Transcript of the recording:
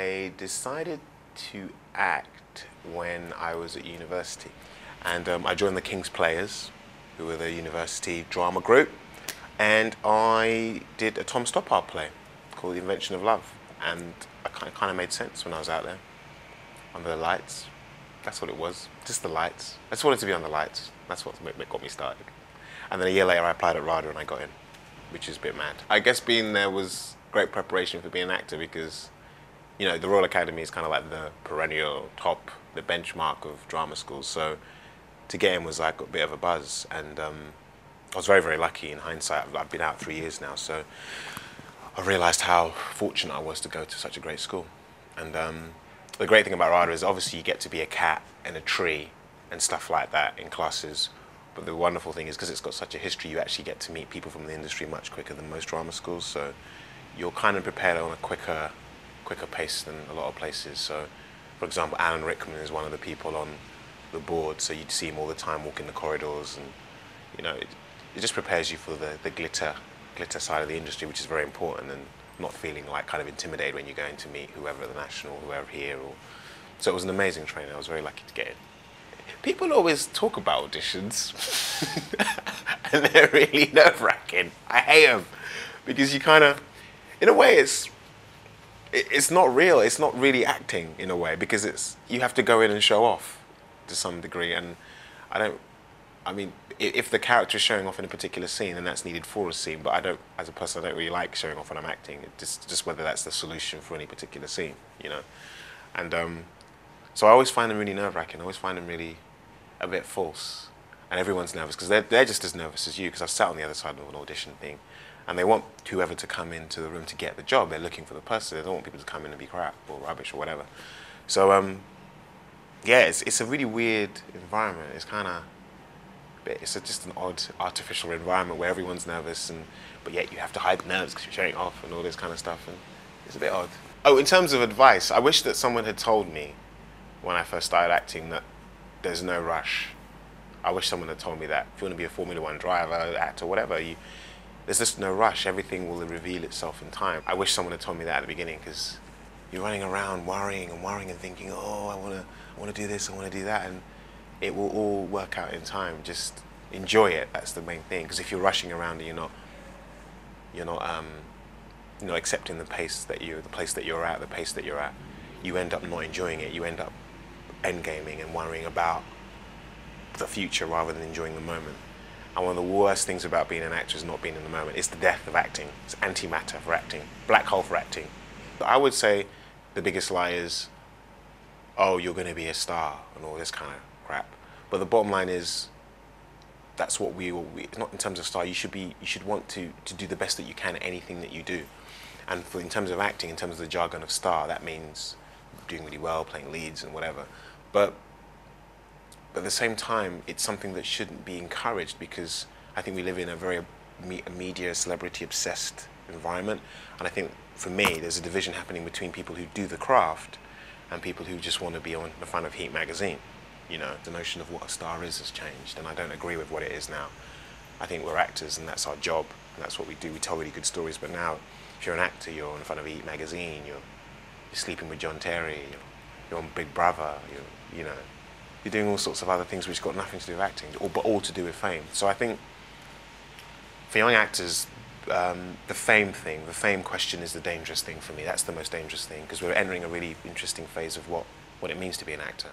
I decided to act when I was at university, and I joined the King's Players, who were the university drama group, and I did a Tom Stoppard play called The Invention of Love, and it kind of made sense when I was out there under the lights. That's what it was, just the lights. I just wanted to be on the lights. That's what got me started. And then a year later I applied at RADA and I got in, which is a bit mad. I guess being there was great preparation for being an actor because, you know, the Royal Academy is kind of like the perennial top, the benchmark of drama schools. So to get in was like a bit of a buzz, and I was very, very lucky in hindsight. I've been out 3 years now, so I realised how fortunate I was to go to such a great school. And the great thing about RADA is obviously you get to be a cat in a tree and stuff like that in classes. But the wonderful thing is because it's got such a history, you actually get to meet people from the industry much quicker than most drama schools. So you're kind of prepared on a quicker pace than a lot of places. So, for example, Alan Rickman is one of the people on the board, so you'd see him all the time walking the corridors, and you know, it just prepares you for the glitter side of the industry, which is very important, and not feeling like kind of intimidated when you're going to meet whoever at the National, whoever here. So it was an amazing training. I was very lucky to get in. People always talk about auditions, and they're really nerve-wracking. I hate them because you kind of, in a way, it's not real. It's not really acting in a way because you have to go in and show off to some degree. And I mean, if the character is showing off in a particular scene, then that's needed for a scene. But as a person, I don't really like showing off when I'm acting. Just whether that's the solution for any particular scene, you know. And so I always find them really nerve-wracking. I always find them really a bit false, and everyone's nervous because they're just as nervous as you. Because I've sat on the other side of an audition thing, and they want whoever to come into the room to get the job. They're looking for the person. They don't want people to come in and be crap or rubbish or whatever. So yeah, it's a really weird environment. It's kind of, it's just an odd artificial environment where everyone's nervous, but yet you have to hide the nerves because you're showing off and all this kind of stuff, and it's a bit odd. Oh, in terms of advice, I wish that someone had told me when I first started acting that there's no rush. I wish someone had told me that. If you want to be a Formula One driver, actor, whatever, there's just no rush. Everything will reveal itself in time. I wish someone had told me that at the beginning, because you're running around worrying and thinking, oh, I want to do this, I want to do that, and it will all work out in time. Just enjoy it. That's the main thing. Because if you're rushing around and you're not accepting the place that you're at, you end up not enjoying it. You end up endgaming and worrying about the future rather than enjoying the moment. And one of the worst things about being an actor is not being in the moment. It's the death of acting. It's antimatter for acting, black hole for acting. I would say the biggest lie is, oh, you're going to be a star and all this kind of crap. But the bottom line is, that's what it's not in terms of star. You should want to do the best that you can at anything that you do. And in terms of acting, in terms of the jargon of star, that means doing really well, playing leads and whatever. But at the same time, it's something that shouldn't be encouraged, because I think we live in a very media, celebrity-obsessed environment. And I think, for me, there's a division happening between people who do the craft and people who just want to be on the front of Heat magazine. You know, the notion of what a star is has changed, and I don't agree with what it is now. I think we're actors, and that's our job, and that's what we do. We tell really good stories, but now, if you're an actor, you're on the front of Heat magazine, you're sleeping with John Terry, you're on Big Brother, you know, you're doing all sorts of other things which got nothing to do with acting, but all to do with fame. So I think for young actors, the fame question is the dangerous thing for me. That's the most dangerous thing, because we're entering a really interesting phase of what it means to be an actor.